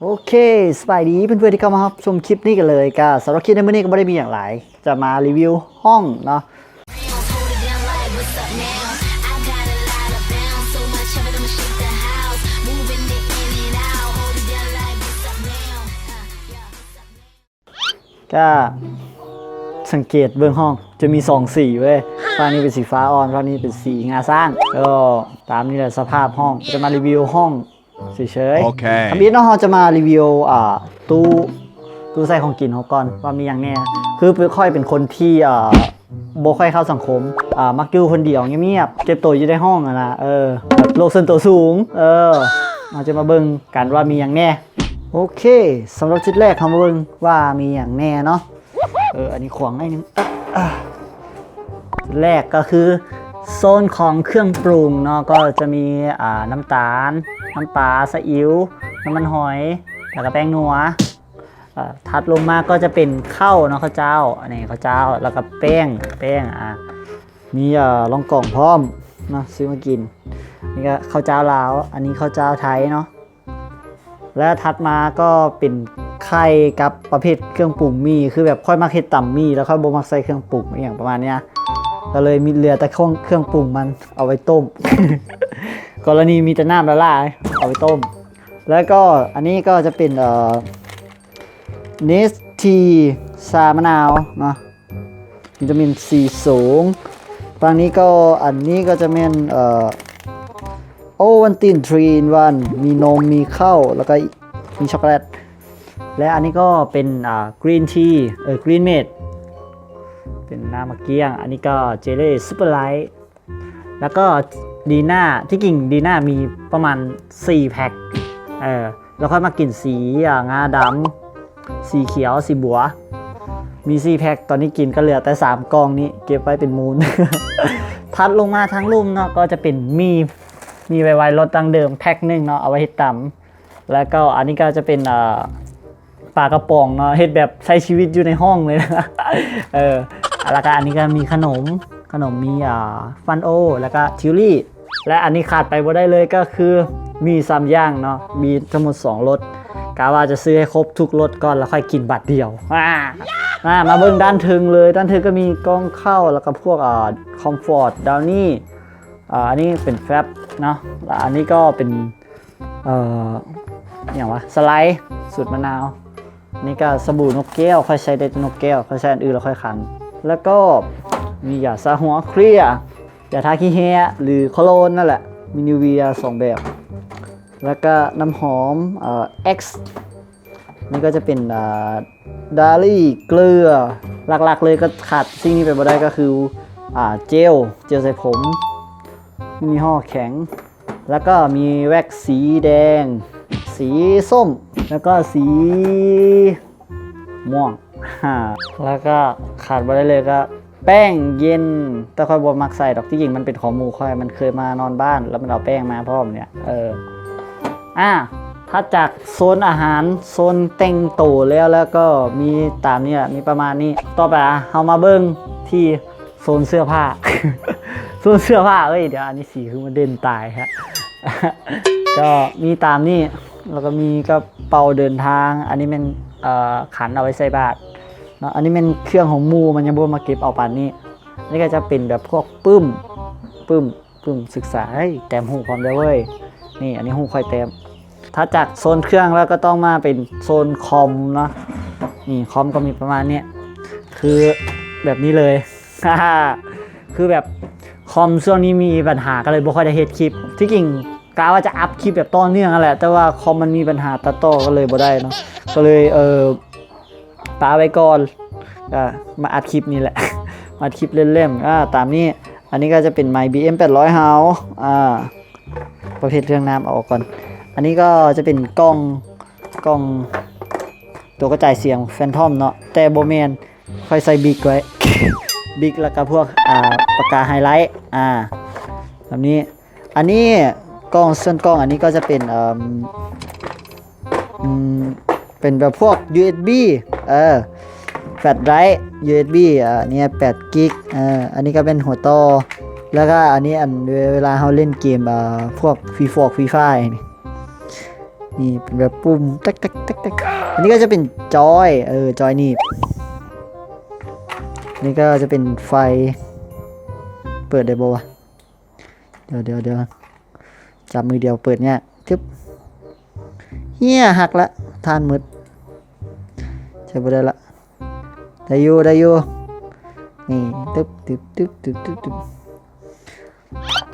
โอเคสบายดีเพื่อนๆที่เข้ามารับชมคลิปนี้กันเลยก็สำหรับคลิปในมื้อนี้ก็ไม่ได้มีอย่างไรจะมารีวิวห้องเนาะก็สังเกตเบื้องห้องจะมี2สีเว้ยฝั่งนี้เป็นสีฟ้าอ่อนฝั่งนี้เป็นสีงาสร้างก็ตามนี้แหละสภาพห้องจะมารีวิวห้องเฉยๆโอเคคำนี้น้องเราจะมารีวิวตู้ใส่ของกินเขาก่อนว่ามีอย่างแน่คือค่อยเป็นคนที่บ่ค่อยเข้าสังคมมักอยู่คนเดียวเงียบๆเก็บตัวอยู่ในห้องนะแบบโลกส่วนตัวสูงเราจะมาเบิ่งกันว่ามีอย่างแน่โอเคสำหรับชุดแรกเรามาเบิ่งว่ามีอย่างแน่เนาะอันนี้ขวางให้นึงแรกก็คือโซนของเครื่องปรุงเนาะก็จะมีน้ำตาลน้ำปลาซีอิ๊วน้ำมันหอยแล้วก็แป้งนัวถัดลงมาก็จะเป็นข้าวเนาะข้าวเจ้าอันนี้ข้าวเจ้าแล้วก็แป้งมีรองกล่องพร้อมเนาะซื้อมากินนี่ก็ข้าวเจ้าลาวอันนี้ข้าวเจ้าไทยเนาะแล้วถัดมาก็เป็นไข่กับประเภทเครื่องปรุงมีคือแบบค่อยมาเฮ็ดต่ำมีแล้วค่อยบ่มักใส่เครื่องปรุงอย่างประมาณเนี้ยก็เลยมีเหลือแต่เครื่องปรุงมันเอาไว้ต้ม กรณีมีแต่น้ำละลายเอาไว้ต้มแล้วก็อันนี้ก็จะเป็นเนสทีชามะนาวเนาะวิตามินซีสูงฝั่งนี้ก็อันนี้ก็จะเป็นโอวัลติน3 in 1มีนมมีข้าวแล้วก็มีช็อกโกแลตและอันนี้ก็เป็นกรีนทีกรีนเมดเป็นน้ำมะเกี้ยงอันนี้ก็เจลลี่ซูเปอร์ไลท์แล้วก็ดีน่าที่กิ่งดีน่ามีประมาณ4แพ็คแล้วค่อยมากินสีงาดำสีเขียวสีบัวมี4แพ็คตอนนี้กินก็เหลือแต่3กล่องนี้เก็บไว้เป็นมูล ทัดลงมาทั้งลุ่มเนาะก็จะเป็นมีไวๆรสดังเดิมแพ็คนึงเนาะเอาไว้เฮ็ดตำแล้วก็อันนี้ก็จะเป็นปลากระป๋องเนาะเฮ็ดแบบใช้ชีวิตอยู่ในห้องเลยนะแล้วก็อันนี้ก็มีขนมมีฟันโอแล้วก็ทิวลี่และอันนี้ขาดไปบ่ได้เลยก็คือมี3อย่างเนาะมีทั้งหมด2รสกะว่าจะซื้อให้ครบทุกรสก่อนแล้วค่อยกินบัตรเดียวมาเบิ่งด้านถึงเลยด้านถึงก็มีกล้องเข้าแล้วก็พวกคอมฟอร์ตดาวนี่อันนี้เป็นแฟบเนาะอันนี้ก็เป็นอย่างวะสไลด์สูตรมะนาวนี่ก็สบู่นกแก้วค่อยใช้ได้นกแก้วค่อยใช้อันอื่นแล้วค่อยคันแล้วก็มียาซาหัวเคลียร์ยาทาขี้แห้หรือโคโลนนั่นแหละมีนิวเวีย2แบบแล้วก็น้ำหอมX นี่ก็จะเป็นดาลี่เกลือหลักๆเลยก็ขาดสิ่งนี้ไปบ่ได้ก็คือเจลใส่ผมมีห่อแข็งแล้วก็มีแว็กสีแดงสีส้มแล้วก็สีม่วงแล้วก็ขาดบ่ได้เลยก็แป้งเย็นแต่ค่อยบ่มักใส่ดอกที่จริงมันเป็นของหมู่ค่อยมันเคยมานอนบ้านแล้วมันเอาแป้งมาพร้อมเนี่ยถ้าจากโซนอาหารโซนแต่งตัวแล้วก็มีตามนี้แหละมีประมาณนี้ต่อไปเรามาเบิ้งที่โซนเสื้อผ้า โซนเสื้อผ้าเดี๋ยวอันนี้สีคือมันเด่นตายฮะ ก็มีตามนี้แล้วก็มีกระเป๋าเดินทางอันนี้เป็นขันเอาไว้ใส่บาตรเนาะอันนี้เป็นเครื่องของมูมันยังบ่มาเก็บเอาปานนี้นี่ก็จะเป็นแบบพวกปึ้มศึกษาแต้มหูพร้อมได้เว้ยนี่อันนี้หูค่อยแต้มถ้าจากโซนเครื่องแล้วก็ต้องมาเป็นโซนคอมเนาะนี่คอมก็มีประมาณนี้คือแบบนี้เลย คือแบบคอมช่วงนี้มีปัญหาก็เลยบ่ค่อยได้เฮ็ดคลิปที่จริงกะว่าจะอัพคลิปแบบต่อเนื่องนั่นแหละแต่ว่าคอมมันมีปัญหาตัดต่อก็เลยบ่ได้เนาะก็เลยปาไว้ก่อนมาอัดคลิปนี่แหละ มาอัดคลิปเล่นๆตามนี้อันนี้ก็จะเป็นไมค์ BM 800 House ประเภทเครื่องน้ำเอาออกก่อนอันนี้ก็จะเป็นกล้องตัวกระจายเสียงแฟนทอมเนาะแต่โบแมนค่อยใส่บิ๊กไว้ บิ๊กแล้วก็พวกปากกาไฮไลท์แบบนี้อันนี้กล้องส่วนกล้องอันนี้ก็จะเป็นเป็นแบบพวก USB แฟลชไดรฟ์ USB เนี่ย8 กิกอันนี้ก็เป็นหัวต่อแล้วก็อันนี้เวลาเราเล่นเกมพวกฟรีไฟ นี่เป็นแบบปุ่มตักตักตักตักอันนี้ก็จะเป็นจอยจอยนี่นี่ก็จะเป็นไฟเปิดได้บ่วะเดี๋ยวจับมือเดียวเปิดเนี่ยทึบเฮียหักละทานมืดใช่บ่ได้ละได้อยู่นี่ตึ๊บ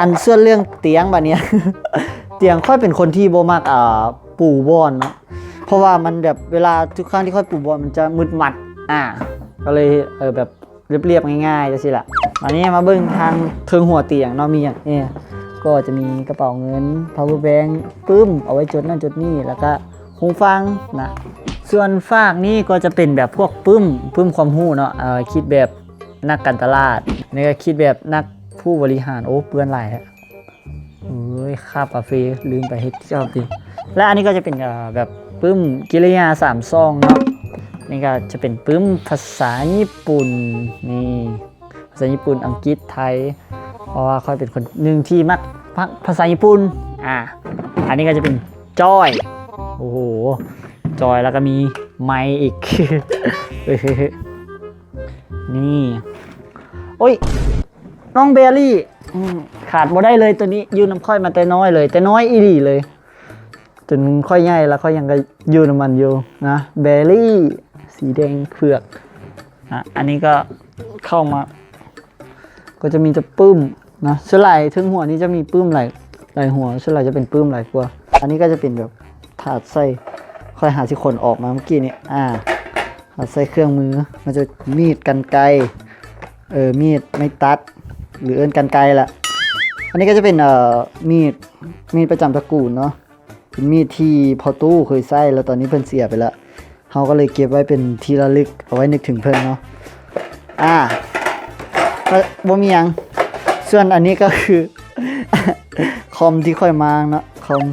อันส่วนเรื่องเตียงบัดเนี้ย เตียงค่อยเป็นคนที่บ่มักปูบอนเนาะเพราะว่ามันแบบเวลาทุกครั้งที่ค่อยปูบอนมันจะมึดมัดก็เลยแบบเรียบๆง่ายๆจังซี่ล่ะอันนี้มาเบิ่งทางเทิงหัวเตียงเนาะมีอย่างนี้ก็จะมีกระเป๋าเงิน power bank ปึ้มเอาไว้จดนั่นจดนี่แล้วก็หูฟังนะส่วนฝากนี่ก็จะเป็นแบบพวกปึ้มความรู้เนาะคิดแบบนักการตลาดนี่ก็คิดแบบนักผู้บริหารโอ้เปื้อนหลายฮะคาบกาแฟลืมไปเฮ็ดชอบดิและอันนี้ก็จะเป็นแบบปึ้มกิริยา3ซองเนาะนี่ก็จะเป็นปึ้มภาษาญี่ปุ่นนี่ภาษาญี่ปุ่นอังกฤษไทยเพราะว่าค่อยเป็นคนหนึ่งที่มักภาษาญี่ปุ่นอันนี้ก็จะเป็นจอยโอ้โหจอยแล้วก็มีไมค์อีก นี่โอ้ยน้องเบลลี่ขาดบ่ได้เลยตัวนี้ยืนน้ำค่อยมาแต่น้อยเลยแต่น้อยอีหลีเลยจนค่อยใหญ่แล้วค่อยยังก็ยืนน้ำมันอยู่นะเบลลี่สีแดงเผือกอันนี้ก็เข้ามาก็จะมีจะปื้มนะส่วนไหล่ถึงหัวนี้จะมีปื้มไหล่หัวส่วนไหล่จะเป็นปื้มไหล่กว่าอันนี้ก็จะเป็นแบบถาดไส้ค่อยหาที่คนออกมาเมื่อกี้นี้ถาดไส้เครื่องมือมันจะมีดกรรไกรมีดไม่ตัดหรือกรรไกรละอันนี้ก็จะเป็นมีดประจำตระกูลเนาะเป็นมีดที่พอตู้เคยใช้แล้วตอนนี้เพิ่นเสียไปแล้วเขาก็เลยเก็บไว้เป็นที่ระลึกเอาไว้นึกถึงเพิ่นเนาะก็บ่มีหยังส่วนอันนี้ก็คือ คอมที่ค่อยมาเนาะคอม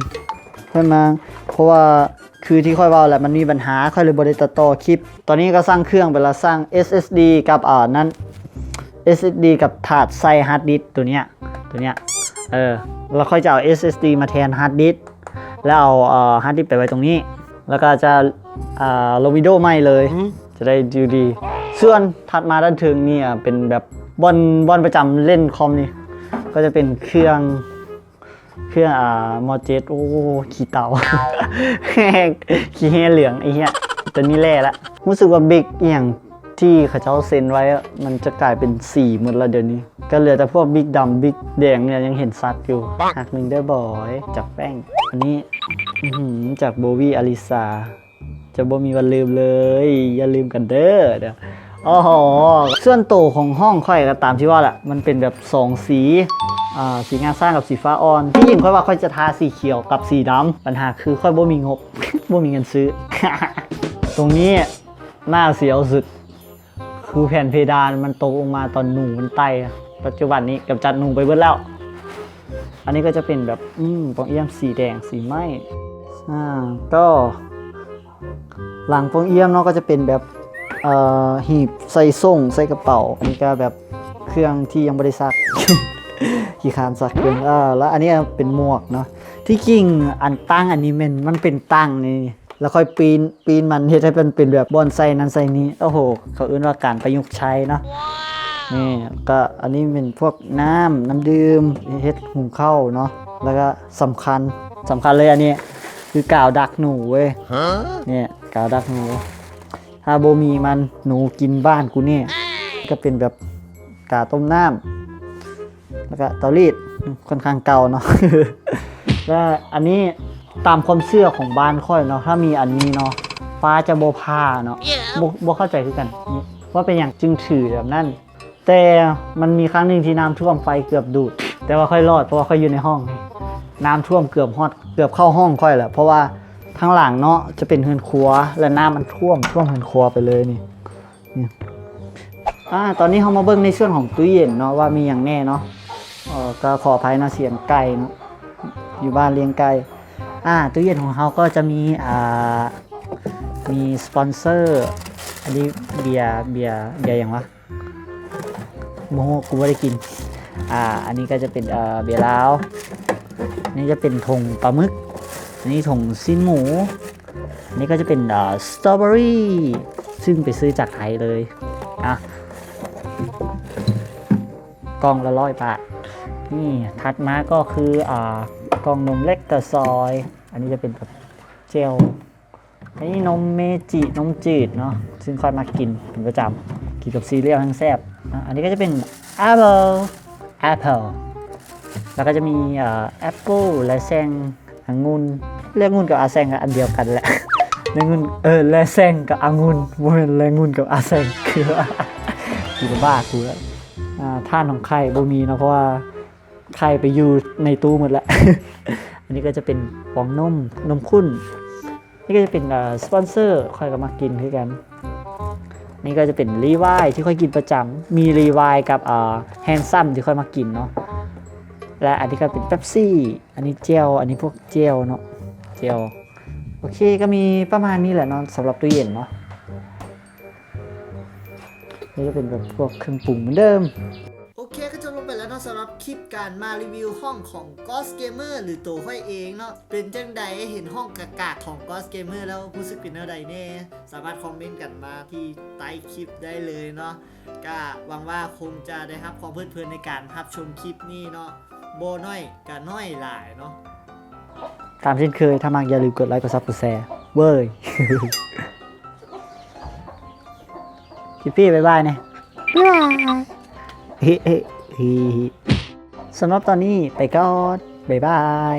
ค่อยมาเพราะว่าคือที่ค่อยว่าแหละมันมีปัญหาค่อยเลยบ่ได้ตัดต่อคลิปตอนนี้ก็สร้างเครื่องไปแล้วสร้าง SSD กับนั้น SSD กับถาดใส่ฮาร์ดดิสก์ตัวเนี้ยแล้วค่อยจะเอา SSD มาแทนฮาร์ดดิสก์แล้วเอาฮาร์ดดิสก์ไปไว้ตรงนี้แล้วก็จะลงวิดีโอใหม่เลยจะได้ดูดีส่วนถัดมาด้านถึงนี่เป็นแบบบอลประจำเล่นคอมนี่ก็จะเป็นเครื่องมอเจตโอ้ขี้เต่า ขี้เหี้ยเหลืองไอ้เหี้ยตัวนี้แร่ละรู้สึกว่าบิ๊กอย่างที่เขาเจ้าเซ็นไว้มันจะกลายเป็นสีหมดแล้วเดี๋ยวนี้ก็เหลือแต่พวกบิ๊กดำบิ๊กแดงเนี่ยยังเห็นซัดอยู่หักหนึ่งได้บ่อยจากแป้งอันนี้จากโบวี่อลิซาจะบ่มีวันลืมเลยอย่าลืมกันเด้อเดี๋ยวส่วนโตของห้องค่อยก็ตามที่ว่าแหละมันเป็นแบบ2สีสีงาสร้างกับสีฟ้าอ่อนที่จริงค่อยว่าค่อยจะทาสีเขียวกับสีดำปัญหาคือค่อยบ่มีงบ บ่มีเงินซื้อ ตรงนี้หน้าเสียวสุดคือแผ่นเพดานมันตกลงมาตอนหนูมันไต่ปัจจุบันนี้กับจัดหนูไปเบิดแล้วอันนี้ก็จะเป็นแบบปองเอี่ยมสีแดงสีไหม้ก็หลังปองเอี่ยมเนาะก็จะเป็นแบบหีบใส่ส่งใส่กระเป๋าอันนี้ก็แบบเครื่องที่ยังไม่ได้ซัก ขี้คานซักเครื่องแล้วอันนี้เป็นหมวกเนาะที่จริงอันตั้งอันนี้มันเป็นตั้งนี่แล้วค่อยปีนมันเฮ็ดให้เป็นแบบบอนไซนั้นไซนี้โอ้โหเขาเอื้นว่าการประยุกต์ใช้เนาะนี่ก็อันนี้เป็นพวกน้ำดื่มเฮ็ดหุงข้าวเนาะแล้วก็สำคัญเลยอันนี้คือกาวดักหนูเว้ยเนี่ยกาวดักหนูถ้าโบมีมันหนูกินบ้านกูเนี่ยก็เป็นแบบกาต้มน้ำแล้วก็เตารีดค่อนข้างเก่าเนาะ แล้วอันนี้ตามความเชื่อของบ้านค่อยเนาะถ้ามีอันนี้เนาะฟ้าจะโบพาเนาะโบเข้าใจคือกันว่าเป็นอย่างจึงถือแบบนั้นแต่มันมีครั้งหนึ่งที่น้ำท่วมไฟเกือบดูดแต่ว่าค่อยรอดเพราะว่าค่อยอยู่ในห้องน้ำท่วมเกือบเข้าห้องค่อยแหละเพราะว่าทั้งหลังเนาะจะเป็นเฮือนครัวและน้ำมันท่วมเฮือนครัวไปเลยนี่ตอนนี้เรามาเบิ่งในส่วนของตู้เย็นเนาะว่ามีอย่างแน่เนาะก็ขออภัยนะเสียงไก่เนาะอยู่บ้านเลี้ยงไก่ตู้เย็นของเขาก็จะมีสปอนเซอร์อันนี้เบียร์อย่างวะโมโหกูไม่ได้กินอันนี้ก็จะเป็นเบียร์ลาวนี่จะเป็นธงปลาหมึก อันนี้ถุงซีนหมูอันนี้ก็จะเป็นสตรอเบอรี่ซึ่งไปซื้อจากไทยเลยอ่ะกล่องละ100 บาทนี่ถัดมาก็คือกล่องนมเล็กกระซอย อันนี้จะเป็นแบบเจลอันนี้นมเมจินมจืดเนาะซึ่งค่อยมากินเป็นประจำกินกับซีเรียลทั้งแซ่บอันนี้ก็จะเป็นแอปเปิลแล้วก็จะมีแอปเปิลและแซงองุ่นเรียกองุ่นกับอาแซงอันเดียวกันแหละเรียกองุ่นและแซงกับองุ่นโมเมนเรียกองุ่นกับอาแซงคือกูจะบ้ากูแล้วท่านของไข่บ่มีเนาะเพราะว่าไข่ไปอยู่ในตู้หมดแล้ว อันนี้ก็จะเป็นฟองนมข้นนี่ก็จะเป็นสปอนเซอร์ค่อยก็มากินคือกันนี่ก็จะเป็นรีไวท์ที่ค่อยกินประจำมีรีไวท์กับแฮนซัมที่ค่อยมากินเนาะและอันนี้ก็เป็นเป๊ปซี่อันนี้เจลอันนี้พวกเจลเนาะเจลโอเคก็มีประมาณนี้แหละเนาะสำหรับตู้เย็นเนาะนี่จะเป็นแบบพวกเครื่องปรุงเหมือนเดิมโอเคก็จบลงไปแล้วเนาะสำหรับคลิปการมารีวิวห้องของ Ghost Gamer หรือตัวค่อยเองเนาะเป็นจังใดเห็นห้องกากๆของ Ghost Gamer แล้วรู้สึกเป็นอะไรแน่สามารถคอมเมนต์กันมาที่ใต้คลิปได้เลยเนาะก็หวังว่าคงจะได้รับความเพลิดเพลินในการรับชมคลิปนี้เนาะโบน้อยกับน้อยหลายเนาะตามเช่นเคยถ้ามากอย่าลืมกดไลค์กดซับกดแชร์เว้ย พี่บ๊ายบายเนี่ยบ๊ายบายสำหรับตอนนี้ไปก่อนบ๊ายบาย